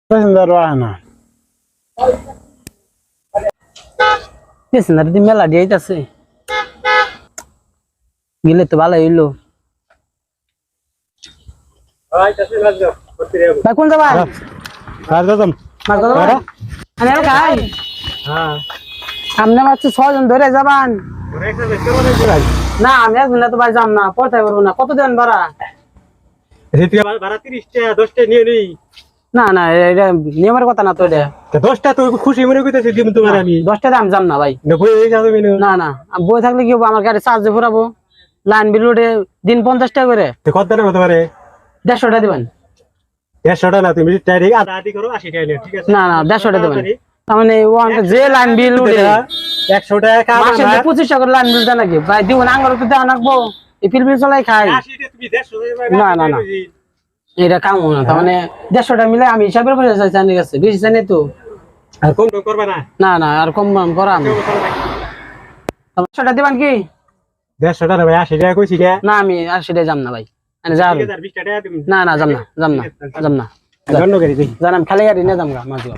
Passenger হয় না। Passenger দি মেলা দিয়ে আছে গেলে তো ভালো হইলো। ভাই কোন যাবা? রাজগম মাছ ধরবা? আমি আর খাই। হ্যাঁ আপনি মাত্র 6 জন ধরে যাবান। না আমি একদিন তো ভাই যাম না, পড়তে পারবো না। কত দেন ভাড়া? ভাড়া 30 টাকা 10 টাকা নিয়ে নেই। না না এটা নিয়মের কথা না তো এটা। 10 টাকা তো খুশি মনে করতেছি দিম তোমার আমি। 10 টাকা আমি যাম না ভাই। বই হয়ে যাবে মেনু। না না বই থাকলে কি হবো, আমার গাড়ি চার্জে ফুরাবো। লাইন বিল উঠে দিন 50 টাকা করে। তো কত টাকা হতে পারে? 150 টাকা দিবেন। 150 টাকা না, তুমি ডাইরেক্ট আধা আধি করো 80 টাকা নিও, ঠিক আছে? না না 150 টাকা দিবেন। তার মানে যে লাইন বিল উঠে 100 টাকা কাম মাসে 25 টাকা করে লাইন বিল দেন নাকি ভাই? দিব না, আঙ্গার তো দেওয়া লাগবো। এই ফিল বিল চলাই খাই। 80 টাকা তুমি 150 না না না এটা কাম না। তার মানে 150 টাকা মিলে আমি হিসাবের পয়সা চাইছি আপনার কাছে, বেশি চাই তো। আর কম করবে না? না না আর কম করাম। 100 টাকা দিবেন কি? 150 টাকা ভাই 80 টাকা কইছি কে? না আমি আর সেটাই যাম না ভাই। আমি যাম 20 টাকা দিম। না না যাম না যাম না যাম না গন্ড করে দেই। জানাম খালি গাড়ি নিয়ে যাম গা মাঝে।